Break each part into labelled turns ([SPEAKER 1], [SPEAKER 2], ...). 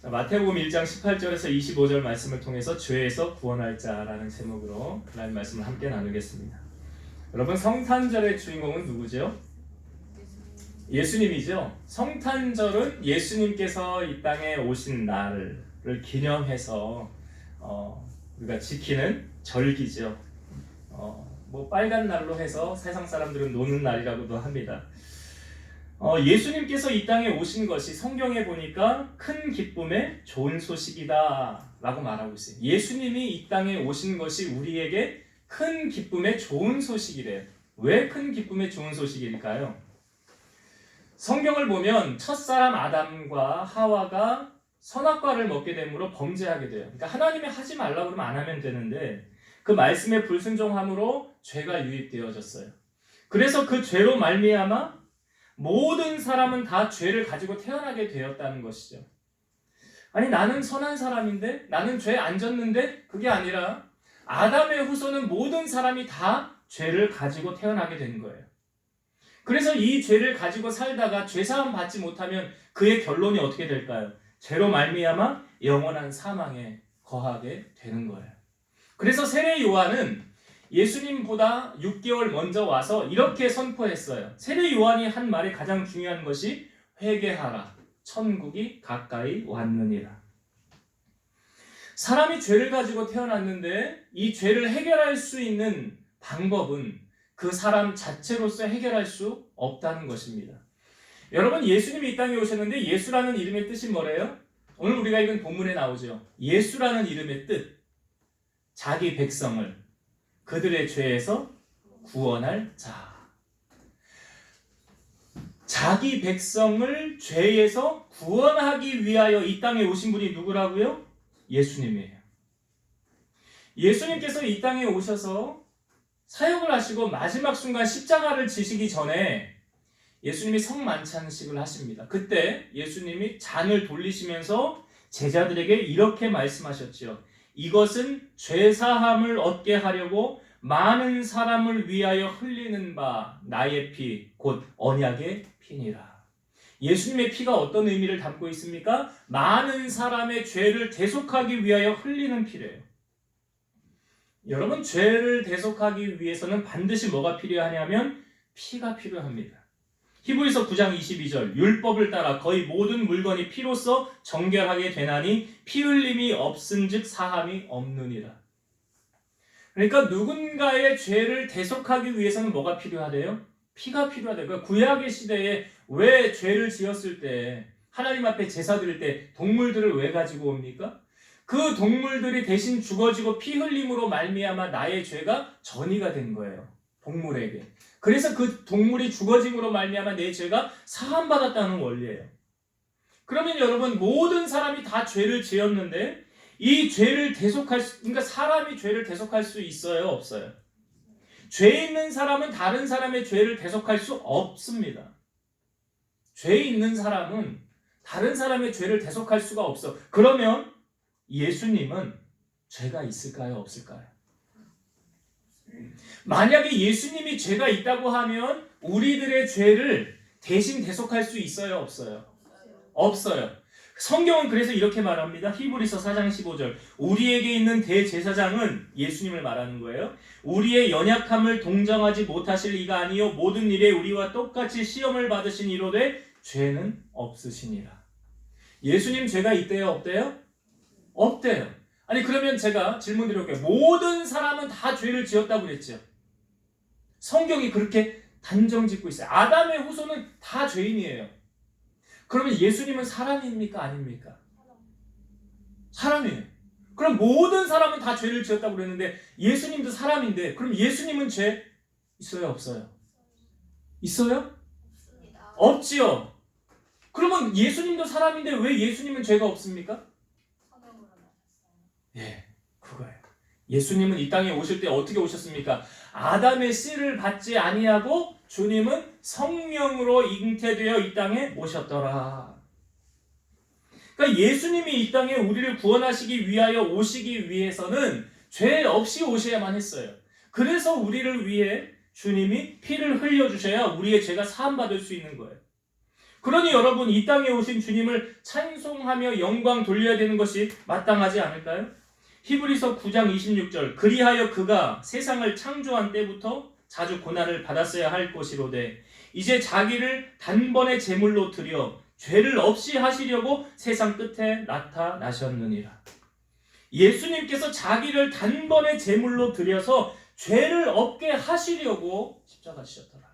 [SPEAKER 1] 자, 마태복음 1장 18절에서 25절 말씀을 통해서 죄에서 구원할 자라는 제목으로 하나님 말씀을 함께 나누겠습니다. 여러분, 성탄절의 주인공은 누구죠? 예수님이죠. 성탄절은 예수님께서 이 땅에 오신 날을 기념해서 우리가 지키는 절기죠. 뭐 빨간 날로 해서 세상 사람들은 노는 날이라고도 합니다. 예수님께서 이 땅에 오신 것이 성경에 보니까 큰 기쁨의 좋은 소식이다 라고 말하고 있어요. 예수님이 이 땅에 오신 것이 우리에게 큰 기쁨의 좋은 소식이래요. 왜 큰 기쁨의 좋은 소식일까요? 성경을 보면 첫사람 아담과 하와가 선악과를 먹게 되므로 범죄하게 돼요. 그러니까 하나님이 하지 말라고 그러면 안 하면 되는데 그 말씀에 불순종함으로 죄가 유입되어졌어요. 그래서 그 죄로 말미암아 모든 사람은 다 죄를 가지고 태어나게 되었다는 것이죠. 아니, 나는 선한 사람인데, 나는 죄 안 졌는데, 그게 아니라 아담의 후손은 모든 사람이 다 죄를 가지고 태어나게 된 거예요. 그래서 이 죄를 가지고 살다가 죄사함 받지 못하면 그의 결론이 어떻게 될까요? 죄로 말미암아 영원한 사망에 거하게 되는 거예요. 그래서 세례 요한은 예수님보다 6개월 먼저 와서 이렇게 선포했어요. 세례 요한이 한 말이 가장 중요한 것이 회개하라, 천국이 가까이 왔느니라. 사람이 죄를 가지고 태어났는데 이 죄를 해결할 수 있는 방법은 그 사람 자체로서 해결할 수 없다는 것입니다. 여러분, 예수님이 이 땅에 오셨는데 예수라는 이름의 뜻이 뭐래요? 오늘 우리가 읽은 본문에 나오죠. 예수라는 이름의 뜻, 자기 백성을 그들의 죄에서 구원할 자. 자기 백성을 죄에서 구원하기 위하여 이 땅에 오신 분이 누구라고요? 예수님이에요. 예수님께서 이 땅에 오셔서 사역을 하시고 마지막 순간 십자가를 지시기 전에 예수님이 성만찬식을 하십니다. 그때 예수님이 잔을 돌리시면서 제자들에게 이렇게 말씀하셨죠. 이것은 죄사함을 얻게 하려고 많은 사람을 위하여 흘리는 바 나의 피, 곧 언약의 피니라. 예수님의 피가 어떤 의미를 담고 있습니까? 많은 사람의 죄를 대속하기 위하여 흘리는 피래요. 여러분, 죄를 대속하기 위해서는 반드시 뭐가 필요하냐면 피가 필요합니다. 히브리서 9장 22절 율법을 따라 거의 모든 물건이 피로써 정결하게 되나니 피 흘림이 없은즉 사함이 없느니라. 그러니까 누군가의 죄를 대속하기 위해서는 뭐가 필요하대요? 피가 필요하대요. 그러니까 구약의 시대에 왜 죄를 지었을 때 하나님 앞에 제사 드릴 때 동물들을 왜 가지고 옵니까? 그 동물들이 대신 죽어지고 피 흘림으로 말미암아 나의 죄가 전이가 된 거예요. 동물에게. 그래서 그 동물이 죽어짐으로 말미암아 내 죄가 사함받았다는 원리예요. 그러면 여러분, 모든 사람이 다 죄를 지었는데 이 죄를 그러니까 사람이 죄를 대속할 수 있어요, 없어요? 죄 있는 사람은 다른 사람의 죄를 대속할 수 없습니다. 죄 있는 사람은 다른 사람의 죄를 대속할 수가 없어. 그러면 예수님은 죄가 있을까요, 없을까요? 만약에 예수님이 죄가 있다고 하면 우리들의 죄를 대신 대속할 수 있어요, 없어요? 없어요. 성경은 그래서 이렇게 말합니다. 히브리서 4장 15절 우리에게 있는 대제사장은 예수님을 말하는 거예요. 우리의 연약함을 동정하지 못하실 이가 아니요 모든 일에 우리와 똑같이 시험을 받으신 이로되 죄는 없으시니라. 예수님 죄가 있대요, 없대요? 없대요. 아니, 그러면 제가 질문 드려볼게요. 모든 사람은 다 죄를 지었다고 그랬죠. 성경이 그렇게 단정 짓고 있어요. 아담의 후손은 다 죄인이에요. 그러면 예수님은 사람입니까, 아닙니까? 사람이에요. 그럼 모든 사람은 다 죄를 지었다고 그랬는데 예수님도 사람인데 그럼 예수님은 죄 있어요, 없어요? 있어요? 없지요. 그러면 예수님도 사람인데 왜 예수님은 죄가 없습니까? 예, 그거예요. 예수님은 이 땅에 오실 때 어떻게 오셨습니까? 아담의 씨를 받지 아니하고 주님은 성령으로 잉태되어 이 땅에 오셨더라. 그러니까 예수님이 이 땅에 우리를 구원하시기 위하여 오시기 위해서는 죄 없이 오셔야만 했어요. 그래서 우리를 위해 주님이 피를 흘려주셔야 우리의 죄가 사함받을 수 있는 거예요. 그러니 여러분, 이 땅에 오신 주님을 찬송하며 영광 돌려야 되는 것이 마땅하지 않을까요? 히브리서 9장 26절, 그리하여 그가 세상을 창조한 때부터 자주 고난을 받았어야 할 것이로되 이제 자기를 단번에 제물로 드려 죄를 없이 하시려고 세상 끝에 나타나셨느니라. 예수님께서 자기를 단번에 제물로 드려서 죄를 없게 하시려고 십자가 지셨더라.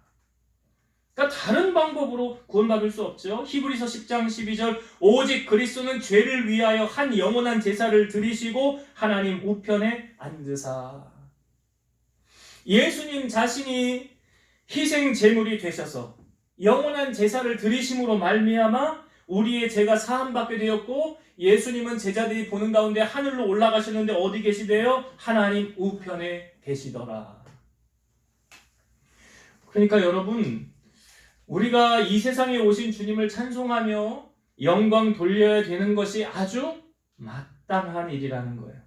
[SPEAKER 1] 그러니까 다른 방법으로 구원받을 수 없죠. 히브리서 10장 12절, 오직 그리스도는 죄를 위하여 한 영원한 제사를 드리시고 하나님 우편에 앉으사. 예수님 자신이 희생 제물이 되셔서 영원한 제사를 드리심으로 말미암아 우리의 죄가 사함받게 되었고, 예수님은 제자들이 보는 가운데 하늘로 올라가셨는데 어디 계시대요? 하나님 우편에 계시더라. 그러니까 여러분, 우리가 이 세상에 오신 주님을 찬송하며 영광 돌려야 되는 것이 아주 마땅한 일이라는 거예요.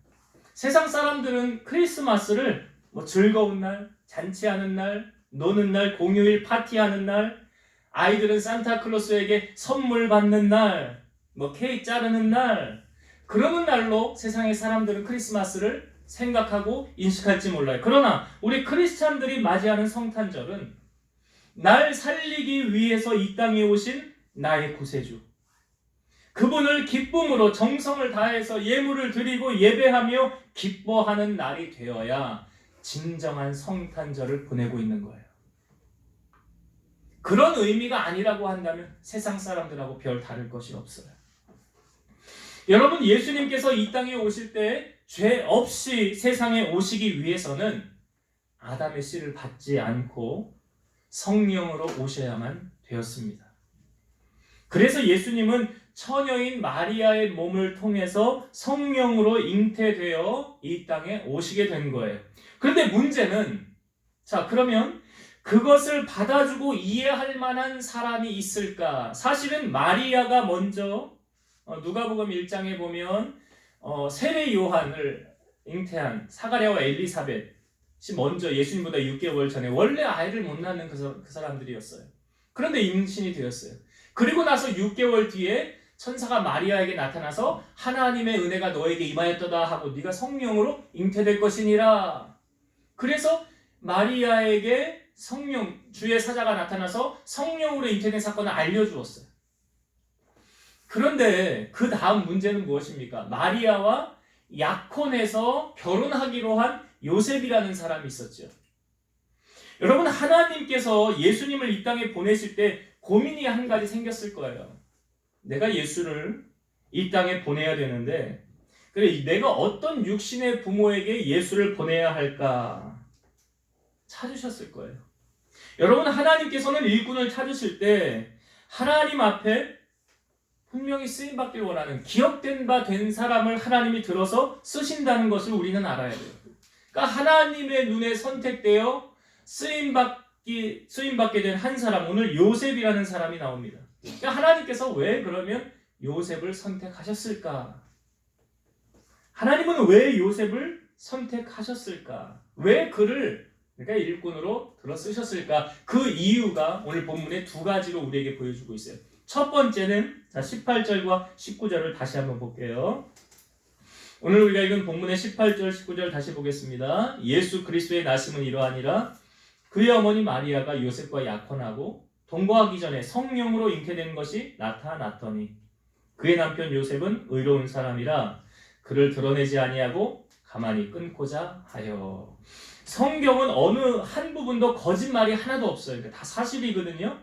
[SPEAKER 1] 세상 사람들은 크리스마스를 즐거운 날, 잔치하는 날, 노는 날, 공휴일 파티하는 날, 아이들은 산타클로스에게 선물 받는 날, 케이크 자르는 날, 그러는 날로 세상의 사람들은 크리스마스를 생각하고 인식할지 몰라요. 그러나 우리 크리스찬들이 맞이하는 성탄절은 날 살리기 위해서 이 땅에 오신 나의 구세주, 그분을 기쁨으로 정성을 다해서 예물을 드리고 예배하며 기뻐하는 날이 되어야 진정한 성탄절을 보내고 있는 거예요. 그런 의미가 아니라고 한다면 세상 사람들하고 별 다를 것이 없어요. 여러분, 예수님께서 이 땅에 오실 때 죄 없이 세상에 오시기 위해서는 아담의 씨를 받지 않고 성령으로 오셔야만 되었습니다. 그래서 예수님은 처녀인 마리아의 몸을 통해서 성령으로 잉태되어 이 땅에 오시게 된 거예요. 그런데 문제는, 그러면 그것을 받아주고 이해할 만한 사람이 있을까? 사실은 마리아가 먼저 누가복음 1장에 보면 세례 요한을 잉태한 사가랴와 엘리사벳이 먼저 예수님보다 6개월 전에 원래 아이를 못 낳는 그 사람들이었어요. 그런데 임신이 되었어요. 그리고 나서 6개월 뒤에 천사가 마리아에게 나타나서 하나님의 은혜가 너에게 임하였도다 하고 네가 성령으로 잉태될 것이니라. 그래서 마리아에게 주의 사자가 나타나서 성령으로 잉태된 사건을 알려주었어요. 그런데 그 다음 문제는 무엇입니까? 마리아와 약혼해서 결혼하기로 한 요셉이라는 사람이 있었죠. 여러분, 하나님께서 예수님을 이 땅에 보내실 때 고민이 한 가지 생겼을 거예요. 내가 예수를 이 땅에 보내야 되는데, 그래, 내가 어떤 육신의 부모에게 예수를 보내야 할까 찾으셨을 거예요. 여러분, 하나님께서는 일꾼을 찾으실 때 하나님 앞에 분명히 쓰임받기를 원하는 기억된 바 된 사람을 하나님이 들어서 쓰신다는 것을 우리는 알아야 돼요. 그러니까 하나님의 눈에 선택되어 쓰임받게 된 한 사람, 오늘 요셉이라는 사람이 나옵니다. 그러니까 하나님께서 왜 그러면 요셉을 선택하셨을까? 하나님은 왜 요셉을 선택하셨을까? 왜 그를 일꾼으로 들어 쓰셨을까? 그 이유가 오늘 본문의 두 가지로 우리에게 보여주고 있어요. 첫 번째는 18절과 19절을 다시 한번 볼게요. 오늘 우리가 읽은 본문의 18절, 19절 다시 보겠습니다. 예수 그리스도의 나심은 이러하니라. 그의 어머니 마리아가 요셉과 약혼하고 동거하기 전에 성령으로 잉태된 것이 나타났더니 그의 남편 요셉은 의로운 사람이라 그를 드러내지 아니하고 가만히 끊고자 하여. 성경은 어느 한 부분도 거짓말이 하나도 없어요. 그러니까 다 사실이거든요.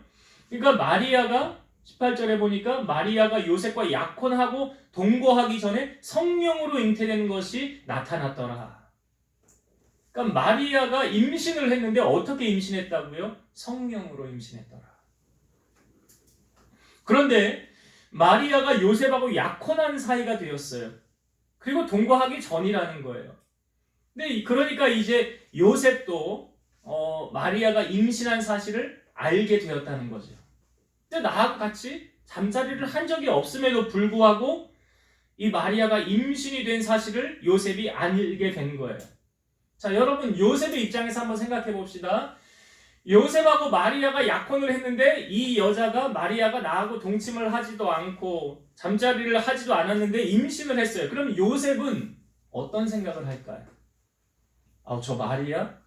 [SPEAKER 1] 그러니까 마리아가 18절에 보니까 마리아가 요셉과 약혼하고 동거하기 전에 성령으로 잉태된 것이 나타났더라. 그러니까 마리아가 임신을 했는데 어떻게 임신했다고요? 성령으로 임신했더라. 그런데 마리아가 요셉하고 약혼한 사이가 되었어요. 그리고 동거하기 전이라는 거예요. 근데 그러니까 이제 요셉도 마리아가 임신한 사실을 알게 되었다는 거죠. 근데 나하고 같이 잠자리를 한 적이 없음에도 불구하고 이 마리아가 임신이 된 사실을 요셉이 알게 된 거예요. 자, 여러분, 요셉의 입장에서 한번 생각해 봅시다. 요셉하고 마리아가 약혼을 했는데 이 여자가 마리아가 나하고 동침을 하지도 않고 잠자리를 하지도 않았는데 임신을 했어요. 그럼 요셉은 어떤 생각을 할까요? 저 마리아?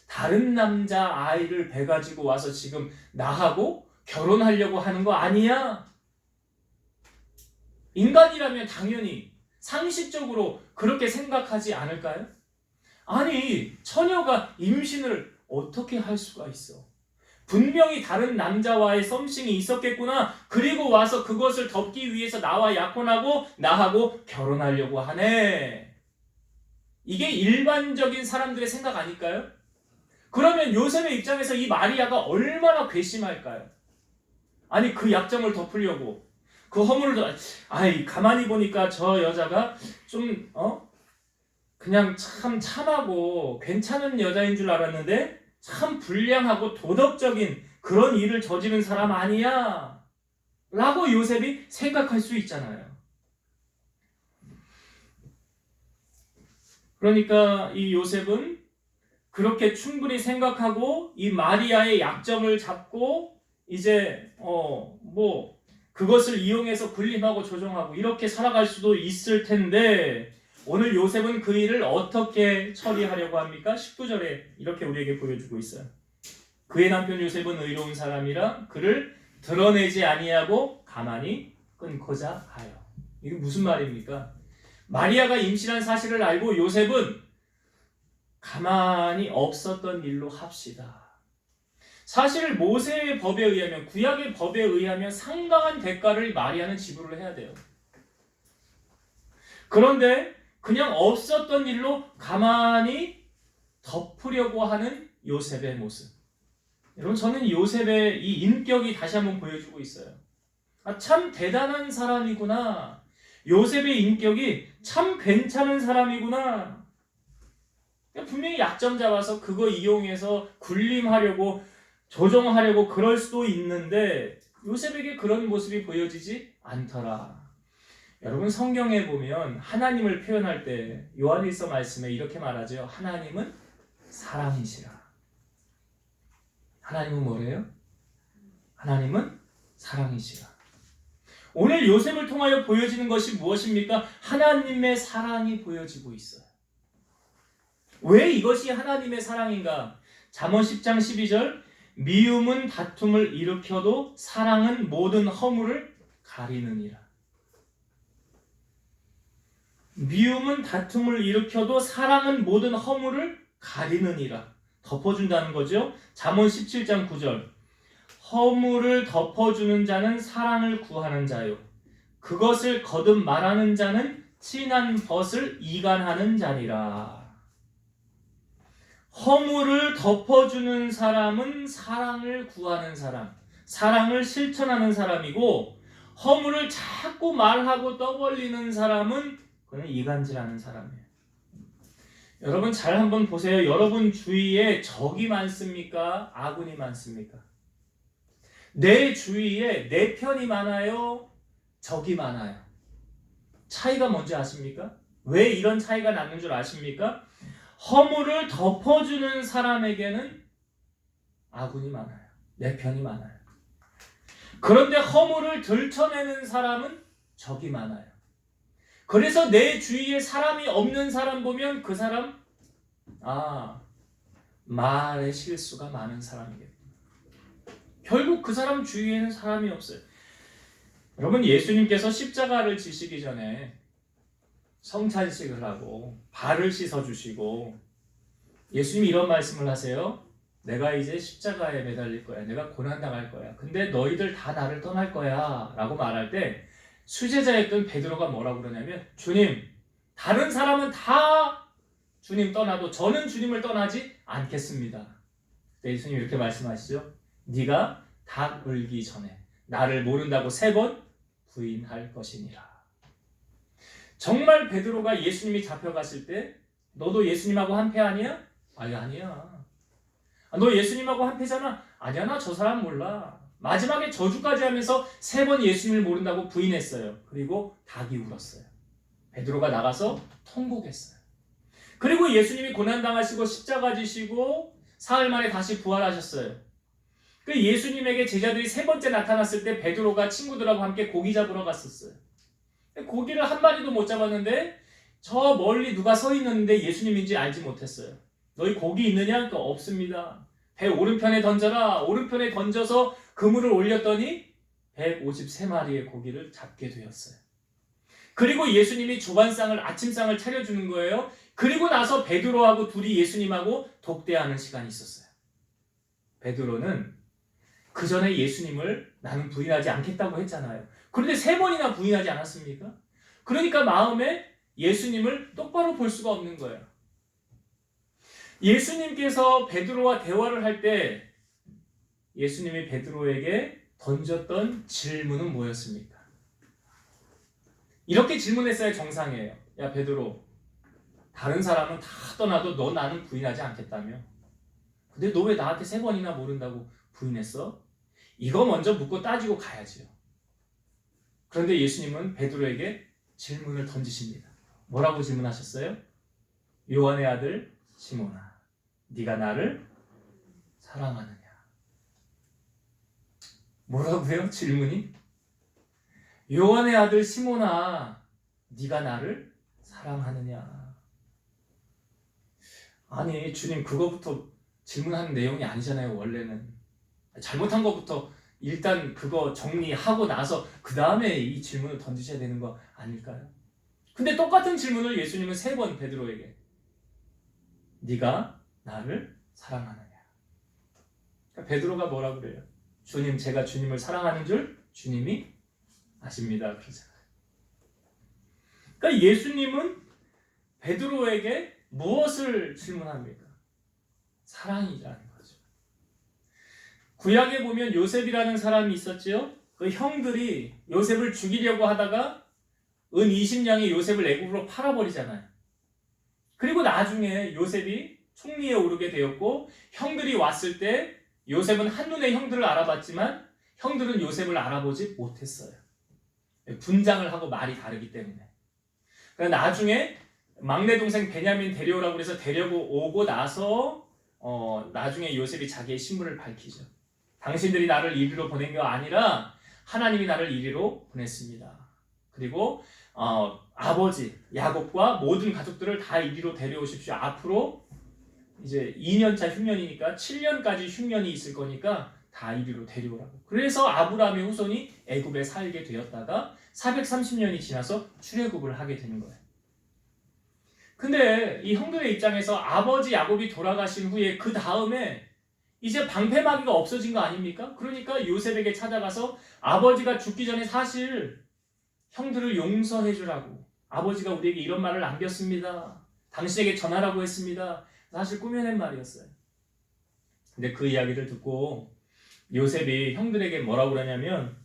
[SPEAKER 1] 다른 남자 아이를 배 가지고 와서 지금 나하고 결혼하려고 하는 거 아니야? 인간이라면 당연히 상식적으로 그렇게 생각하지 않을까요? 아니, 처녀가 임신을 어떻게 할 수가 있어? 분명히 다른 남자와의 썸씽이 있었겠구나. 그리고 와서 그것을 덮기 위해서 나와 약혼하고 나하고 결혼하려고 하네. 이게 일반적인 사람들의 생각 아닐까요? 그러면 요셉의 입장에서 이 마리아가 얼마나 괘씸할까요? 아니, 그 약점을 덮으려고 그 허물을 가만히 보니까 저 여자가 좀 그냥 참 참하고 괜찮은 여자인 줄 알았는데 참 불량하고 도덕적인 그런 일을 저지른 사람 아니야? 라고 요셉이 생각할 수 있잖아요. 그러니까 이 요셉은 그렇게 충분히 생각하고 이 마리아의 약점을 잡고 이제 그것을 이용해서 군림하고 조종하고 이렇게 살아갈 수도 있을 텐데 오늘 요셉은 그 일을 어떻게 처리하려고 합니까? 19절에 이렇게 우리에게 보여주고 있어요. 그의 남편 요셉은 의로운 사람이라 그를 드러내지 아니하고 가만히 끊고자 하여. 이게 무슨 말입니까? 마리아가 임신한 사실을 알고 요셉은 가만히 없었던 일로 합시다. 사실 모세의 법에 의하면 구약의 법에 의하면 상당한 대가를 마리아는 지불을 해야 돼요. 그런데 그냥 없었던 일로 가만히 덮으려고 하는 요셉의 모습. 여러분, 저는 요셉의 이 인격이 다시 한번 보여주고 있어요. 참 대단한 사람이구나. 요셉의 인격이 참 괜찮은 사람이구나. 분명히 약점 잡아서 그거 이용해서 군림하려고 조종하려고 그럴 수도 있는데 요셉에게 그런 모습이 보여지지 않더라. 여러분, 성경에 보면 하나님을 표현할 때 요한일서 말씀에 이렇게 말하죠. 하나님은 사랑이시라. 하나님은 뭐래요? 하나님은 사랑이시라. 오늘 요셉을 통하여 보여지는 것이 무엇입니까? 하나님의 사랑이 보여지고 있어요. 왜 이것이 하나님의 사랑인가? 잠언 10장 12절 미움은 다툼을 일으켜도 사랑은 모든 허물을 가리느니라. 미움은 다툼을 일으켜도 사랑은 모든 허물을 가리느니라. 덮어준다는 거죠. 잠언 17장 9절 허물을 덮어주는 자는 사랑을 구하는 자요 그것을 거듭 말하는 자는 친한 벗을 이간하는 자니라. 허물을 덮어주는 사람은 사랑을 구하는 사람, 사랑을 실천하는 사람이고 허물을 자꾸 말하고 떠벌리는 사람은 그는 이간질하는 사람이에요. 여러분 잘 한번 보세요. 여러분 주위에 적이 많습니까? 아군이 많습니까? 내 주위에 내 편이 많아요? 적이 많아요? 차이가 뭔지 아십니까? 왜 이런 차이가 나는 줄 아십니까? 허물을 덮어주는 사람에게는 아군이 많아요. 내 편이 많아요. 그런데 허물을 들춰내는 사람은 적이 많아요. 그래서 내 주위에 사람이 없는 사람 보면 그 사람 말의 실수가 많은 사람이겠다. 결국 그 사람 주위에는 사람이 없어요. 여러분 예수님께서 십자가를 지시기 전에 성찬식을 하고 발을 씻어주시고 예수님이 이런 말씀을 하세요. 내가 이제 십자가에 매달릴 거야. 내가 고난당할 거야. 근데 너희들 다 나를 떠날 거야 라고 말할 때 수제자였던 베드로가 뭐라고 그러냐면 주님, 다른 사람은 다 주님 떠나도 저는 주님을 떠나지 않겠습니다. 예수님이 이렇게 말씀하시죠. 네가 닭 울기 전에 나를 모른다고 3번 부인할 것이니라. 정말 베드로가 예수님이 잡혀갔을 때 너도 예수님하고 한패 아니야? 아니야. 너 예수님하고 한패잖아? 아니야, 나 저 사람 몰라. 마지막에 저주까지 하면서 3번 예수님을 모른다고 부인했어요. 그리고 닭이 울었어요. 베드로가 나가서 통곡했어요. 그리고 예수님이 고난당하시고 십자가 지시고 사흘 만에 다시 부활하셨어요. 그 예수님에게 제자들이 세 번째 나타났을 때 베드로가 친구들하고 함께 고기 잡으러 갔었어요. 고기를 한 마리도 못 잡았는데 저 멀리 누가 서 있는데 예수님인지 알지 못했어요. 너희 고기 있느냐? 그러니까 없습니다. 배 오른편에 던져라. 오른편에 던져서 그물을 올렸더니 153마리의 고기를 잡게 되었어요. 그리고 예수님이 조반상을 아침상을 차려주는 거예요. 그리고 나서 베드로하고 둘이 예수님하고 독대하는 시간이 있었어요. 베드로는 그 전에 예수님을 나는 부인하지 않겠다고 했잖아요. 그런데 3번이나 부인하지 않았습니까? 그러니까 마음에 예수님을 똑바로 볼 수가 없는 거예요. 예수님께서 베드로와 대화를 할 때 예수님이 베드로에게 던졌던 질문은 뭐였습니까? 이렇게 질문했어야 정상이에요. 야 베드로, 다른 사람은 다 떠나도 너 나는 부인하지 않겠다며. 근데 너 왜 나한테 3번이나 모른다고 부인했어? 이거 먼저 묻고 따지고 가야지요. 그런데 예수님은 베드로에게 질문을 던지십니다. 뭐라고 질문하셨어요? 요한의 아들 시몬아, 네가 나를 사랑하느냐? 뭐라고요? 질문이? 요한의 아들 시몬아, 네가 나를 사랑하느냐? 아니 주님, 그거부터 질문하는 내용이 아니잖아요. 원래는 잘못한 것부터 일단 그거 정리하고 나서 그 다음에 이 질문을 던지셔야 되는 거 아닐까요? 근데 똑같은 질문을 예수님은 3번 베드로에게, 네가 나를 사랑하느냐? 그러니까 베드로가 뭐라 그래요? 주님, 제가 주님을 사랑하는 줄 주님이 아십니다. 그러잖아요. 그러니까 예수님은 베드로에게 무엇을 질문합니까? 사랑이라는 거죠. 구약에 보면 요셉이라는 사람이 있었지요. 그 형들이 요셉을 죽이려고 하다가 은 20냥이 요셉을 애굽으로 팔아버리잖아요. 그리고 나중에 요셉이 총리에 오르게 되었고 형들이 왔을 때 요셉은 한눈에 형들을 알아봤지만 형들은 요셉을 알아보지 못했어요. 분장을 하고 말이 다르기 때문에. 그러나 나중에 막내 동생 베냐민 데려오라고 해서 데려오고 나서 나중에 요셉이 자기의 신분을 밝히죠. 당신들이 나를 이리로 보낸 게 아니라 하나님이 나를 이리로 보냈습니다. 그리고 아버지 야곱과 모든 가족들을 다 이리로 데려오십시오. 앞으로 이제 2년차 흉년이니까 7년까지 흉년이 있을 거니까 다 이리로 데려오라고. 그래서 아브라함의 후손이 애굽에 살게 되었다가 430년이 지나서 출애굽을 하게 되는 거예요. 근데 이 형들의 입장에서 아버지 야곱이 돌아가신 후에 그 다음에 이제 방패막이가 없어진 거 아닙니까? 그러니까 요셉에게 찾아가서 아버지가 죽기 전에 사실 형들을 용서해 주라고, 아버지가 우리에게 이런 말을 남겼습니다. 당신에게 전하라고 했습니다. 사실 꾸며낸 말이었어요. 근데 그 이야기를 듣고 요셉이 형들에게 뭐라고 그러냐면,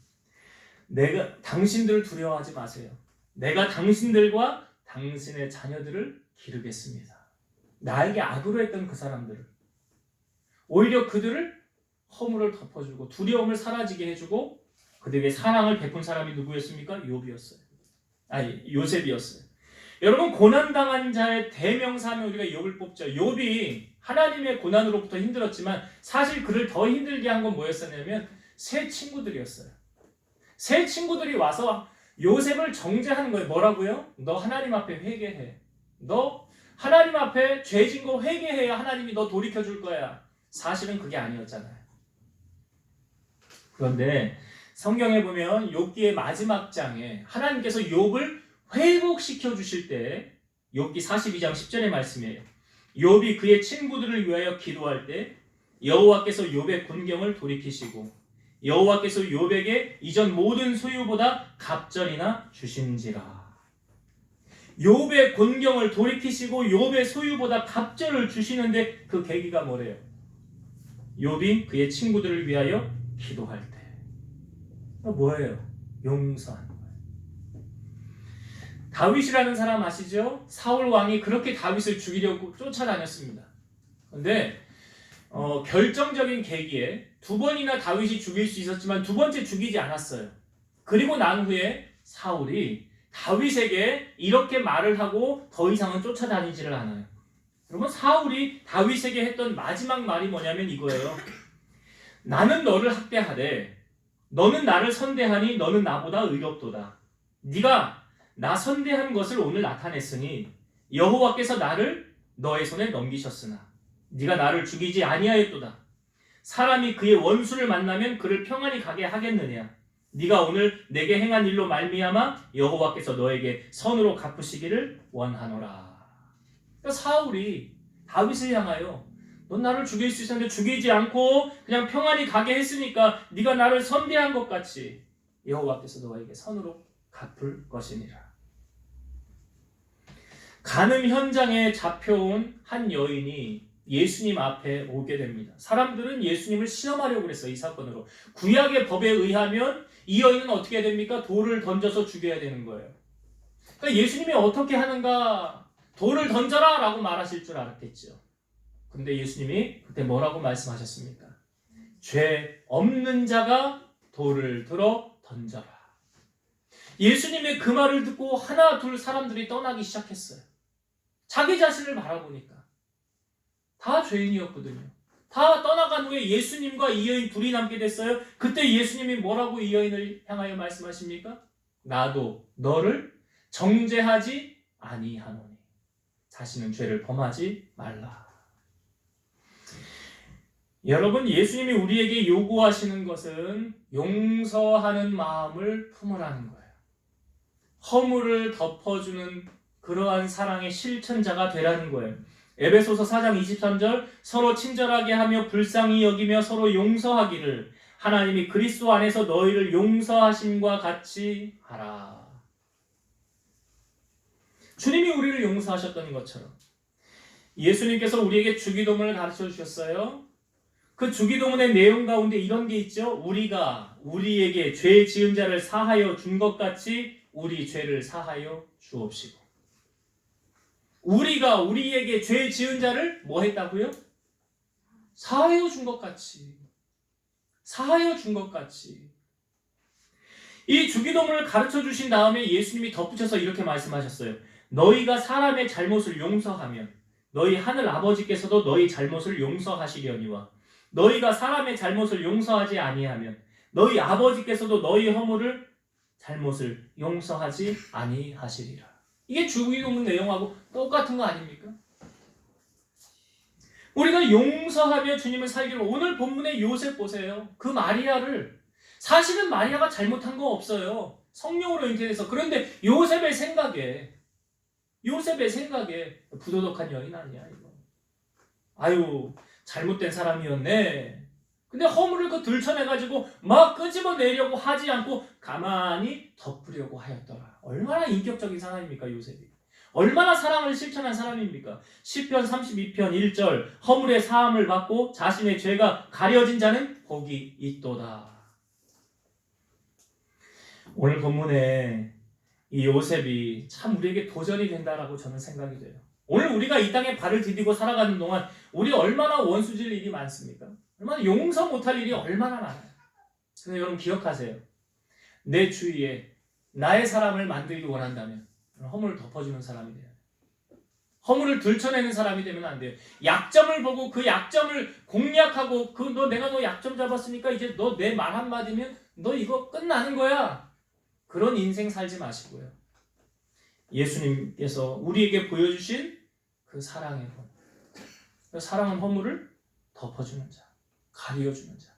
[SPEAKER 1] 당신들을 두려워하지 마세요. 내가 당신들과 당신의 자녀들을 기르겠습니다. 나에게 악으로 했던 그 사람들을, 오히려 그들을 허물을 덮어주고 두려움을 사라지게 해주고 그들에게 사랑을 베푼 사람이 누구였습니까? 요셉이었어요. 여러분, 고난당한 자의 대명사하면 우리가 욥을 뽑죠. 욥이 하나님의 고난으로부터 힘들었지만 사실 그를 더 힘들게 한 건 뭐였었냐면 새 친구들이었어요. 새 친구들이 와서 요셉을 정죄하는 거예요. 뭐라고요? 너 하나님 앞에 회개해. 너 하나님 앞에 죄진 거 회개해야 하나님이 너 돌이켜줄 거야. 사실은 그게 아니었잖아요. 그런데 성경에 보면 욥기의 마지막 장에 하나님께서 욥을 회복시켜 주실 때, 욥기 42장 10절의 말씀이에요. 욥이 그의 친구들을 위하여 기도할 때 여호와께서 욥의 군경을 돌이키시고 여호와께서 욥에게 이전 모든 소유보다 갑절이나 주신지라. 욥의 군경을 돌이키시고 욥의 소유보다 갑절을 주시는데 그 계기가 뭐래요? 욥이 그의 친구들을 위하여 기도할 때. 뭐예요? 용서하는 거예요. 다윗이라는 사람 아시죠? 사울 왕이 그렇게 다윗을 죽이려고 쫓아다녔습니다. 그런데 결정적인 계기에 2번이나 다윗이 죽일 수 있었지만 2번째 죽이지 않았어요. 그리고 난 후에 사울이 다윗에게 이렇게 말을 하고 더 이상은 쫓아다니지를 않아요. 여러분, 사울이 다윗에게 했던 마지막 말이 뭐냐면 이거예요. 나는 너를 학대하되 너는 나를 선대하니 너는 나보다 의롭도다. 네가 나 선대한 것을 오늘 나타냈으니 여호와께서 나를 너의 손에 넘기셨으나 네가 나를 죽이지 아니하였도다. 사람이 그의 원수를 만나면 그를 평안히 가게 하겠느냐. 네가 오늘 내게 행한 일로 말미암아 여호와께서 너에게 선으로 갚으시기를 원하노라. 그러니까 사울이 다윗을 향하여 넌 나를 죽일 수 있었는데 죽이지 않고 그냥 평안히 가게 했으니까 네가 나를 선대한 것 같이 여호와께서 너에게 선으로 갚을 것이니라. 간음 현장에 잡혀온 한 여인이 예수님 앞에 오게 됩니다. 사람들은 예수님을 시험하려고 그랬어요. 이 사건으로. 구약의 법에 의하면 이 여인은 어떻게 됩니까? 돌을 던져서 죽여야 되는 거예요. 그러니까 예수님이 어떻게 하는가? 돌을 던져라 라고 말하실 줄 알았겠죠. 근데 예수님이 그때 뭐라고 말씀하셨습니까? 죄 없는 자가 돌을 들어 던져라. 예수님의 그 말을 듣고 하나 둘 사람들이 떠나기 시작했어요. 자기 자신을 바라보니까 다 죄인이었거든요. 다 떠나간 후에 예수님과 이 여인 둘이 남게 됐어요. 그때 예수님이 뭐라고 이 여인을 향하여 말씀하십니까? 나도 너를 정죄하지 아니하노니 다시는 죄를 범하지 말라. 여러분, 예수님이 우리에게 요구하시는 것은 용서하는 마음을 품으라는 거예요. 허물을 덮어주는 그러한 사랑의 실천자가 되라는 거예요. 에베소서 4장 23절 서로 친절하게 하며 불쌍히 여기며 서로 용서하기를 하나님이 그리스도 안에서 너희를 용서하심과 같이 하라. 주님이 우리를 용서하셨던 것처럼 예수님께서 우리에게 주기도문을 가르쳐 주셨어요. 그 주기도문의 내용 가운데 이런 게 있죠. 우리가 우리에게 죄 지은 자를 사하여 준 것 같이 우리 죄를 사하여 주옵시고. 우리가 우리에게 죄 지은 자를 뭐 했다고요? 사하여 준 것 같이. 사하여 준 것 같이. 이 주기도문을 가르쳐 주신 다음에 예수님이 덧붙여서 이렇게 말씀하셨어요. 너희가 사람의 잘못을 용서하면 너희 하늘 아버지께서도 너희 잘못을 용서하시려니와 너희가 사람의 잘못을 용서하지 아니하면 너희 아버지께서도 너희 허물을 잘못을 용서하지 아니하시리라. 이게 주기도문 내용하고 똑같은 거 아닙니까? 우리가 용서하며 주님을 살기로 오늘 본문의 요셉 보세요. 그 마리아를 사실은 마리아가 잘못한 거 없어요. 성령으로 잉태돼서. 그런데 요셉의 생각에 부도덕한 여인 아니야 이거. 아유 잘못된 사람이었네. 근데 허물을 그 들춰내가지고 막 끄집어내려고 하지 않고 가만히 덮으려고 하였더라. 얼마나 인격적인 사람입니까 요셉이. 얼마나 사랑을 실천한 사람입니까. 시편 32편 1절 허물의 사함을 받고 자신의 죄가 가려진 자는 복이 있도다. 오늘 본문에 이 요셉이 참 우리에게 도전이 된다라고 저는 생각이 돼요. 오늘 우리가 이 땅에 발을 디디고 살아가는 동안 우리 얼마나 원수질 일이 많습니까? 얼마나 용서 못할 일이 얼마나 많아요. 그래서 여러분 기억하세요. 내 주위에 나의 사람을 만들기 원한다면 허물을 덮어주는 사람이 돼요. 허물을 들춰내는 사람이 되면 안 돼요. 약점을 보고 그 약점을 공략하고 내가 너 약점 잡았으니까 이제 너 내 말 한마디면 너 이거 끝나는 거야. 그런 인생 살지 마시고요. 예수님께서 우리에게 보여주신 그 사랑의 본. 그 사랑은 허물을 덮어주는 자, 가려주는 자.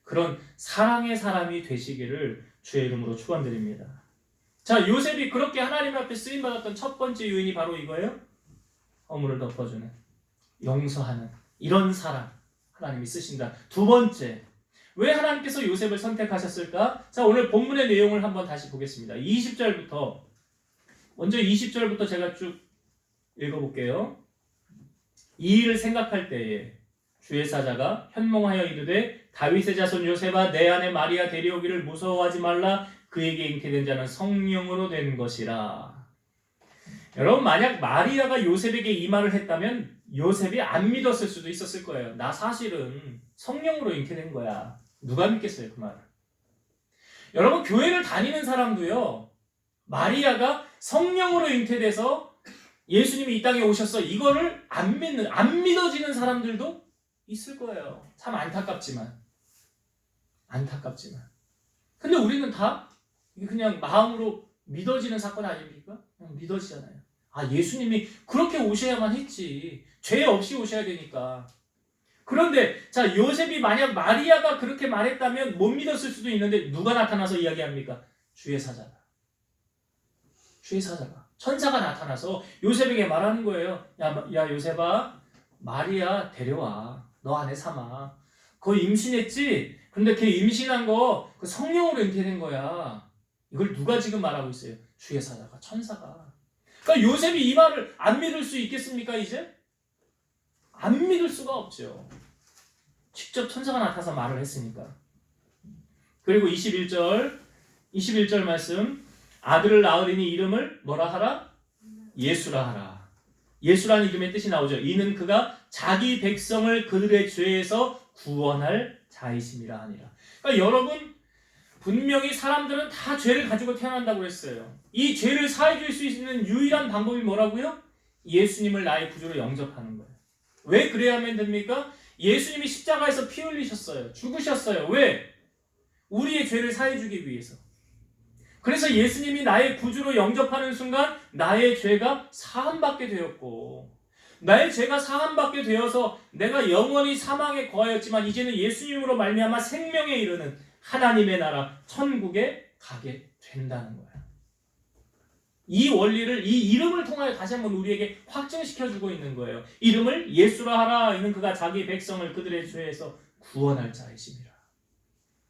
[SPEAKER 1] 그런 사랑의 사람이 되시기를 주의 이름으로 축원드립니다. 자, 요셉이 그렇게 하나님 앞에 쓰임받았던 첫 번째 요인이 바로 이거예요. 허물을 덮어주는, 용서하는 이런 사람 하나님이 쓰신다. 두 번째, 왜 하나님께서 요셉을 선택하셨을까? 자, 오늘 본문의 내용을 한번 다시 보겠습니다. 20절부터 먼저 20절부터 제가 쭉 읽어볼게요. 이 일을 생각할 때에 주의 사자가 현몽하여 이르되 다윗의 자손 요셉아 내 아내 마리아 데려오기를 무서워하지 말라. 그에게 잉태된 자는 성령으로 된 것이라. 여러분 만약 마리아가 요셉에게 이 말을 했다면 요셉이 안 믿었을 수도 있었을 거예요. 나 사실은 성령으로 잉태된 거야. 누가 믿겠어요 그 말을. 여러분 교회를 다니는 사람도요. 마리아가 성령으로 잉태돼서 예수님이 이 땅에 오셨어. 이거를 안 믿어지는 사람들도 있을 거예요. 참 안타깝지만. 근데 우리는 다 그냥 마음으로 믿어지는 사건 아닙니까? 그냥 믿어지잖아요. 아, 예수님이 그렇게 오셔야만 했지. 죄 없이 오셔야 되니까. 그런데 자, 요셉이 만약 마리아가 그렇게 말했다면 못 믿었을 수도 있는데 누가 나타나서 이야기합니까? 주의 사자가. 천사가 나타나서 요셉에게 말하는 거예요. 야 요셉아, 마리아 데려와. 너 아내 삼아. 그거 임신했지? 근데 걔 임신한 거 그 성령으로 잉태된 거야. 이걸 누가 지금 말하고 있어요? 주의 사자가, 천사가. 그러니까 요셉이 이 말을 안 믿을 수 있겠습니까, 이제? 안 믿을 수가 없죠. 직접 천사가 나타나서 말을 했으니까. 그리고 21절 말씀. 아들을 낳으리니 이름을 뭐라 하라? 예수라 하라. 예수라는 이름의 뜻이 나오죠. 이는 그가 자기 백성을 그들의 죄에서 구원할 자이심이라 하니라. 그러니까 여러분, 분명히 사람들은 다 죄를 가지고 태어난다고 했어요. 이 죄를 사해줄 수 있는 유일한 방법이 뭐라고요? 예수님을 나의 구주로 영접하는 거예요. 왜 그래야만 됩니까? 예수님이 십자가에서 피 흘리셨어요. 죽으셨어요. 왜? 우리의 죄를 사해주기 위해서. 그래서 예수님이 나의 구주로 영접하는 순간 나의 죄가 사함받게 되었고, 나의 죄가 사함받게 되어서 내가 영원히 사망에 거하였지만 이제는 예수님으로 말미암아 생명에 이르는 하나님의 나라 천국에 가게 된다는 거예요. 이 원리를 이 이름을 통하여 다시 한번 우리에게 확증시켜주고 있는 거예요. 이름을 예수라 하라. 이는 그가 자기 백성을 그들의 죄에서 구원할 자이심이라.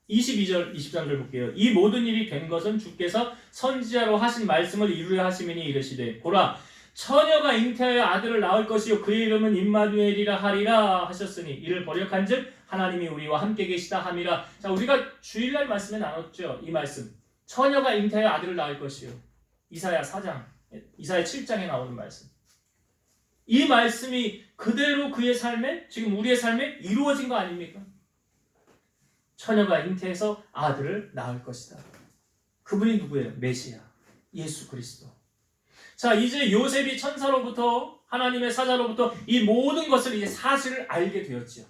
[SPEAKER 1] 22절 23절 볼게요. 이 모든 일이 된 것은 주께서 선지자로 하신 말씀을 이루려 하심이니 이르시되 보라 처녀가 잉태하여 아들을 낳을 것이요 그의 이름은 임마누엘이라 하리라 하셨으니 이를 번역한즉 하나님이 우리와 함께 계시다 함이라. 자, 우리가 주일날 말씀에 나눴죠. 이 말씀. 처녀가 잉태하여 아들을 낳을 것이요. 이사야 4장, 이사야 7장에 나오는 말씀. 이 말씀이 그대로 그의 삶에, 지금 우리의 삶에 이루어진 거 아닙니까? 처녀가 잉태해서 아들을 낳을 것이다. 그분이 누구예요? 메시아, 예수 그리스도. 자, 이제 요셉이 천사로부터, 하나님의 사자로부터 이 모든 것을 이제 사실을 알게 되었죠.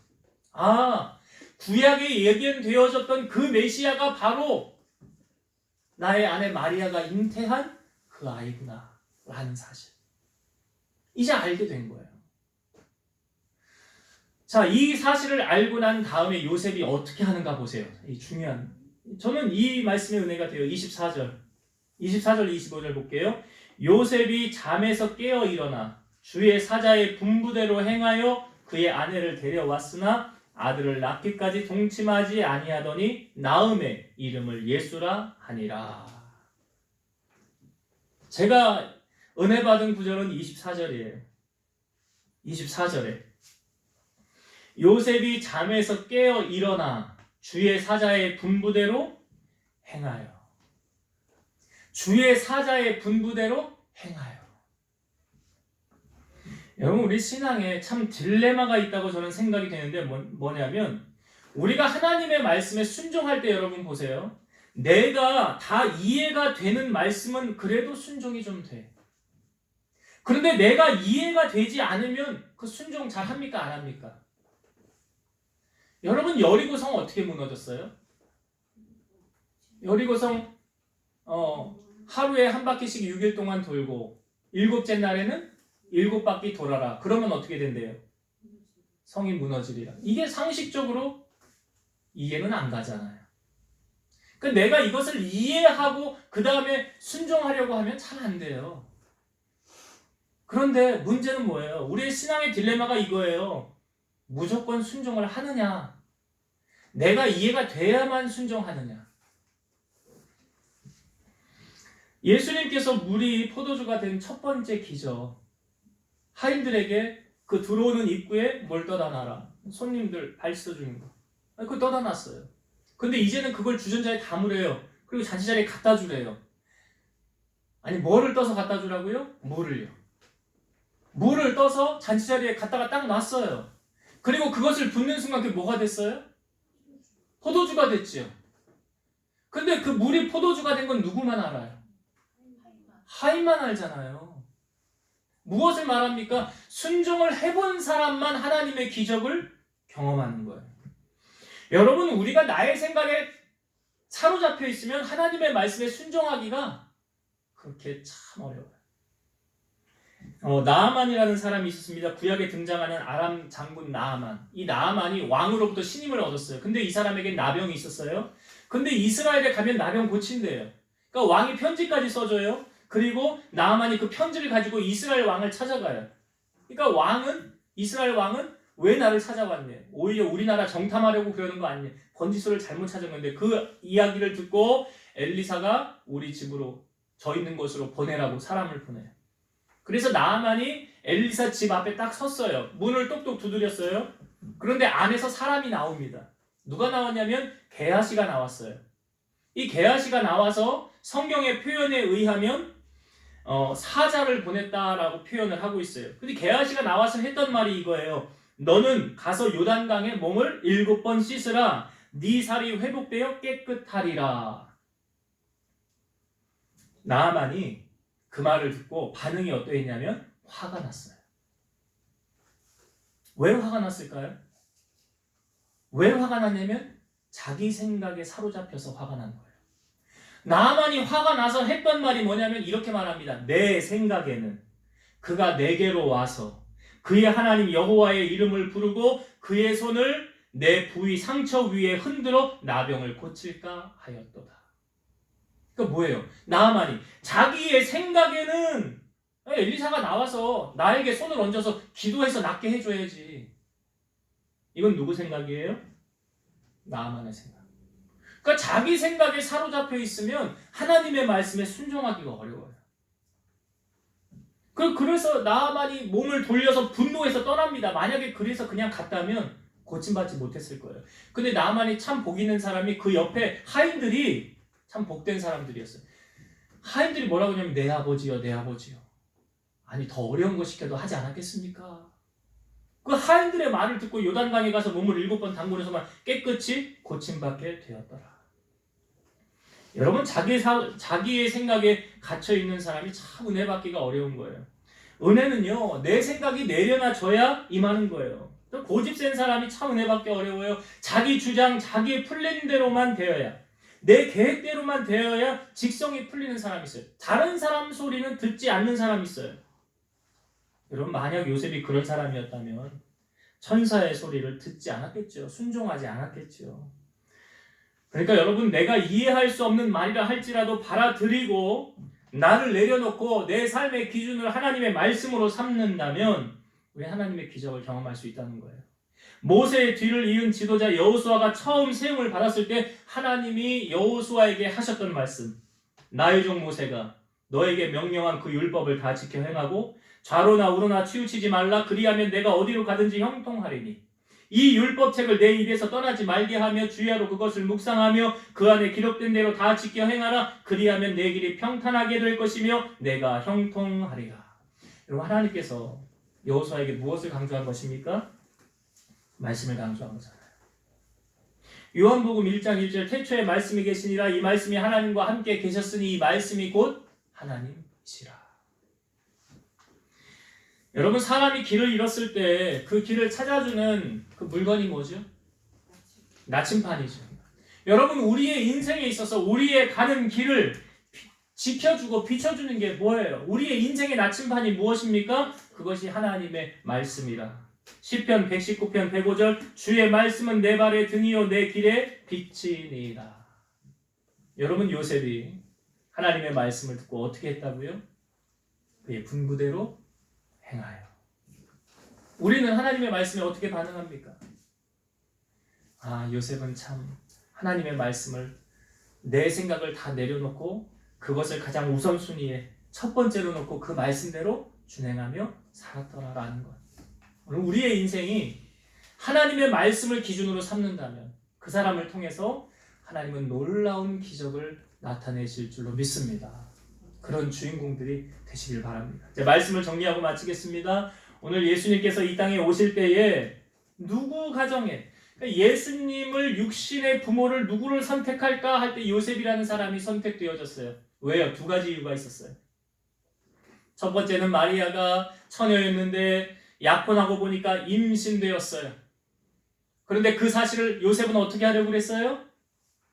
[SPEAKER 1] 아, 구약에 예견되어졌던 그 메시아가 바로 나의 아내 마리아가 잉태한 그 아이구나 라는 사실. 이제 알게 된 거예요. 자, 이 사실을 알고 난 다음에 요셉이 어떻게 하는가 보세요. 이 중요한. 저는 이 말씀의 은혜가 돼요. 24절 25절 볼게요. 요셉이 잠에서 깨어 일어나 주의 사자의 분부대로 행하여 그의 아내를 데려왔으나 아들을 낳기까지 동침하지 아니하더니 낳음에 이름을 예수라 하니라. 제가 은혜 받은 구절은 24절이에요. 24절에 요셉이 잠에서 깨어 일어나 주의 사자의 분부대로 행하여. 주의 사자의 분부대로 행하여. 여러분, 우리 신앙에 참 딜레마가 있다고 저는 생각이 되는데 뭐냐면 우리가 하나님의 말씀에 순종할 때 여러분 보세요. 내가 다 이해가 되는 말씀은 그래도 순종이 좀 돼. 그런데 내가 이해가 되지 않으면 그 순종 잘 합니까? 안 합니까? 여러분, 여리고성 어떻게 무너졌어요? 여리고성 하루에 한 바퀴씩 6일 동안 돌고 7째 날에는 7바퀴 돌아라. 그러면 어떻게 된대요? 성이 무너지리라. 이게 상식적으로 이해는 안 가잖아요. 그러니까 내가 이것을 이해하고 그 다음에 순종하려고 하면 잘 안 돼요. 그런데 문제는 뭐예요? 우리의 신앙의 딜레마가 이거예요. 무조건 순종을 하느냐? 내가 이해가 돼야만 순종하느냐? 예수님께서 물이 포도주가 된 첫 번째 기적. 하인들에게 그 들어오는 입구에 뭘 떠다 놔라. 손님들 발 씻어주는 거. 그걸 떠다 놨어요. 근데 이제는 그걸 주전자에 담으래요. 그리고 잔치자리에 갖다 주래요. 아니, 뭐를 떠서 갖다 주라고요? 물을요. 물을 떠서 잔치자리에 갖다가 딱 놨어요. 그리고 그것을 붓는 순간 그게 뭐가 됐어요? 포도주가 됐지요. 근데 그 물이 포도주가 된 건 누구만 알아요? 하인만 알잖아요. 무엇을 말합니까? 순종을 해본 사람만 하나님의 기적을 경험하는 거예요. 여러분, 우리가 나의 생각에 사로잡혀 있으면 하나님의 말씀에 순종하기가 그렇게 참 어려워요. 나아만이라는 사람이 있었습니다. 구약에 등장하는 아람 장군 나아만. 이 나아만이 왕으로부터 신임을 얻었어요. 근데 이 사람에게 나병이 있었어요. 근데 이스라엘에 가면 나병 고친대요. 그러니까 왕이 편지까지 써줘요. 그리고 나아만이 그 편지를 가지고 이스라엘 왕을 찾아가요. 그러니까 이스라엘 왕은 왜 나를 찾아왔네? 오히려 우리나라 정탐하려고 그러는 거 아니냐? 번지수를 잘못 찾은 건데 그 이야기를 듣고 엘리사가 우리 집으로 저 있는 곳으로 보내라고 사람을 보내요. 그래서 나아만이 엘리사 집 앞에 딱 섰어요. 문을 똑똑 두드렸어요. 그런데 안에서 사람이 나옵니다. 누가 나왔냐면 게하시가 나왔어요. 이 게하시가 나와서 성경의 표현에 의하면 사자를 보냈다라고 표현을 하고 있어요. 근데 게하시가 나와서 했던 말이 이거예요. 너는 가서 요단강에 몸을 7번 씻으라. 네 살이 회복되어 깨끗하리라. 나아만이 그 말을 듣고 반응이 어떠했냐면 화가 났어요. 왜 화가 났을까요? 왜 화가 났냐면 자기 생각에 사로잡혀서 화가 난 거예요. 나아만이 화가 나서 했던 말이 뭐냐면 이렇게 말합니다. 내 생각에는 그가 내게로 와서 그의 하나님 여호와의 이름을 부르고 그의 손을 내 부위 상처 위에 흔들어 나병을 고칠까 하였도다. 그러니까 뭐예요? 나아만이 자기의 생각에는 엘리사가 나와서 나에게 손을 얹어서 기도해서 낫게 해줘야지. 이건 누구 생각이에요? 나아만의 생각. 그러니까 자기 생각에 사로잡혀 있으면 하나님의 말씀에 순종하기가 어려워요. 그래서 나아만이 몸을 돌려서 분노해서 떠납니다. 만약에 그래서 그냥 갔다면 고침받지 못했을 거예요. 근데 나아만이 참 복 있는 사람이 그 옆에 하인들이 참 복된 사람들이었어요. 하인들이 뭐라고 하냐면 내 아버지요, 내 아버지요. 아니 더 어려운 거 시켜도 하지 않았겠습니까? 그 하인들의 말을 듣고 요단강에 가서 몸을 7번 담그면서만 깨끗이 고침받게 되었더라. 여러분 자기의 생각에 갇혀있는 사람이 참 은혜 받기가 어려운 거예요. 은혜는요 내 생각이 내려놔져야 임하는 거예요. 또 고집센 사람이 참 은혜 받기 어려워요. 자기 주장, 자기의 플랜대로만 되어야 내 계획대로만 되어야 직성이 풀리는 사람이 있어요. 다른 사람 소리는 듣지 않는 사람이 있어요. 여러분 만약 요셉이 그런 사람이었다면 천사의 소리를 듣지 않았겠죠. 순종하지 않았겠죠. 그러니까 여러분 내가 이해할 수 없는 말이라 할지라도 받아들이고 나를 내려놓고 내 삶의 기준을 하나님의 말씀으로 삼는다면 우리 하나님의 기적을 경험할 수 있다는 거예요. 모세의 뒤를 이은 지도자 여호수아가 처음 세움을 받았을 때 하나님이 여호수아에게 하셨던 말씀, 나의 종 모세가 너에게 명령한 그 율법을 다 지켜 행하고 좌로나 우로나 치우치지 말라. 그리하면 내가 어디로 가든지 형통하리니 이 율법책을 내 입에서 떠나지 말게 하며 주야로 그것을 묵상하며 그 안에 기록된 대로 다 지켜 행하라. 그리하면 내 길이 평탄하게 될 것이며 내가 형통하리라. 여러분 하나님께서 여호수아에게 무엇을 강조한 것입니까? 말씀을 강조한 거잖아요. 요한복음 1장 1절 태초에 말씀이 계시니라. 이 말씀이 하나님과 함께 계셨으니 이 말씀이 곧 하나님이시라. 여러분 사람이 길을 잃었을 때 그 길을 찾아주는 그 물건이 뭐죠? 나침판이죠. 여러분 우리의 인생에 있어서 우리의 가는 길을 지켜주고 비춰주는 게 뭐예요? 우리의 인생의 나침판이 무엇입니까? 그것이 하나님의 말씀이라. 시편 119편 105절 주의 말씀은 내 발의 등이요 내 길의 빛이니라. 여러분 요셉이 하나님의 말씀을 듣고 어떻게 했다고요? 그의 분부대로 행하여. 우리는 하나님의 말씀에 어떻게 반응합니까? 요셉은 참 하나님의 말씀을 내 생각을 다 내려놓고 그것을 가장 우선순위에 첫 번째로 놓고 그 말씀대로 준행하며 살았더라라는 것. 우리의 인생이 하나님의 말씀을 기준으로 삼는다면 그 사람을 통해서 하나님은 놀라운 기적을 나타내실 줄로 믿습니다. 그런 주인공들이 되시길 바랍니다. 이제 말씀을 정리하고 마치겠습니다. 오늘 예수님께서 이 땅에 오실 때에 누구 가정에 예수님을 육신의 부모를 누구를 선택할까 할 때 요셉이라는 사람이 선택되어졌어요. 왜요? 두 가지 이유가 있었어요. 첫 번째는 마리아가 처녀였는데 약혼하고 보니까 임신되었어요. 그런데 그 사실을 요셉은 어떻게 하려고 그랬어요?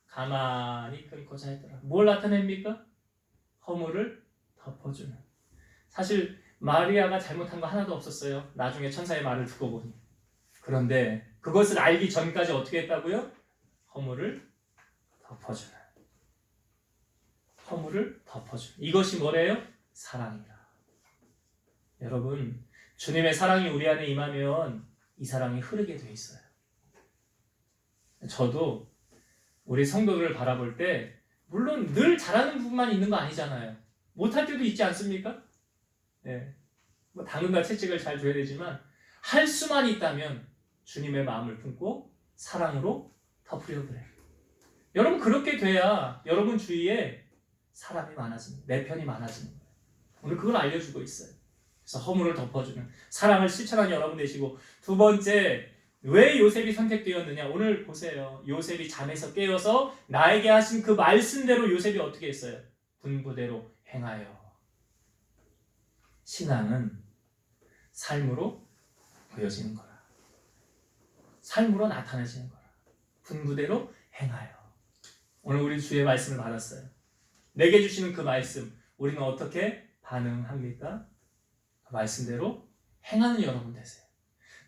[SPEAKER 1] 가만히 끊고자 했더라. 뭘 나타냅니까? 허물을 덮어주는. 사실 마리아가 잘못한 거 하나도 없었어요. 나중에 천사의 말을 듣고 보니. 그런데 그것을 알기 전까지 어떻게 했다고요? 허물을 덮어주는. 허물을 덮어주는. 이것이 뭐래요? 사랑이라. 여러분, 주님의 사랑이 우리 안에 임하면 이 사랑이 흐르게 돼 있어요. 저도 우리 성도들을 바라볼 때 물론 늘 잘하는 부분만 있는 거 아니잖아요. 못할 때도 있지 않습니까? 네. 뭐 당근과 채찍을 잘 줘야 되지만 할 수만 있다면 주님의 마음을 품고 사랑으로 덮으려고 그래요. 여러분 그렇게 돼야 여러분 주위에 사람이 많아지는, 내 편이 많아지는 거예요. 오늘 그걸 알려주고 있어요. 그래서 허물을 덮어주는 사랑을 실천하는 여러분 되시고, 두 번째, 왜 요셉이 선택되었느냐? 오늘 보세요. 요셉이 잠에서 깨어서 나에게 하신 그 말씀대로 요셉이 어떻게 했어요? 분부대로 행하여. 신앙은 삶으로 보여지는 거라. 삶으로 나타내지는 거라. 분부대로 행하여. 오늘 우리 주의 말씀을 받았어요. 내게 주시는 그 말씀, 우리는 어떻게 반응합니까? 그 말씀대로 행하는 여러분 되세요.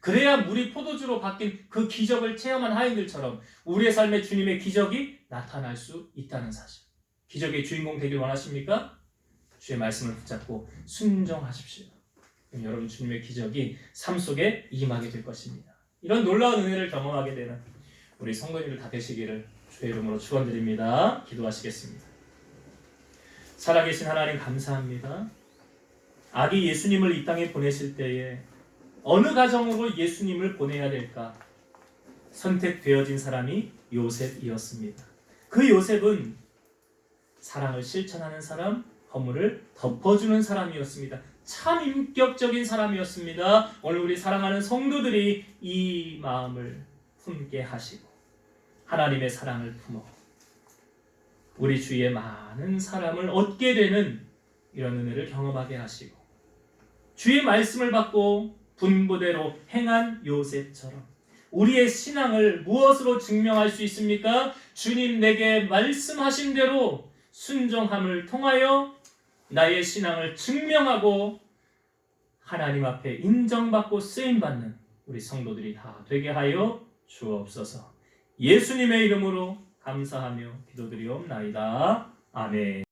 [SPEAKER 1] 그래야 물이 포도주로 바뀐 그 기적을 체험한 하인들처럼 우리의 삶에 주님의 기적이 나타날 수 있다는 사실. 기적의 주인공 되길 원하십니까? 주의 말씀을 붙잡고 순종하십시오. 그럼 여러분 주님의 기적이 삶 속에 임하게 될 것입니다. 이런 놀라운 은혜를 경험하게 되는 우리 성도님들 다 되시기를 주의 이름으로 축원드립니다. 기도하시겠습니다. 살아계신 하나님 감사합니다. 아기 예수님을 이 땅에 보내실 때에 어느 가정으로 예수님을 보내야 될까? 선택되어진 사람이 요셉이었습니다. 그 요셉은 사랑을 실천하는 사람, 허물을 덮어주는 사람이었습니다. 참 인격적인 사람이었습니다. 오늘 우리 사랑하는 성도들이 이 마음을 품게 하시고 하나님의 사랑을 품어 우리 주위에 많은 사람을 얻게 되는 이런 은혜를 경험하게 하시고 주의 말씀을 받고 분부대로 행한 요셉처럼 우리의 신앙을 무엇으로 증명할 수 있습니까? 주님 내게 말씀하신 대로 순종함을 통하여 나의 신앙을 증명하고 하나님 앞에 인정받고 쓰임받는 우리 성도들이 다 되게 하여 주옵소서. 예수님의 이름으로 감사하며 기도드리옵나이다. 아멘.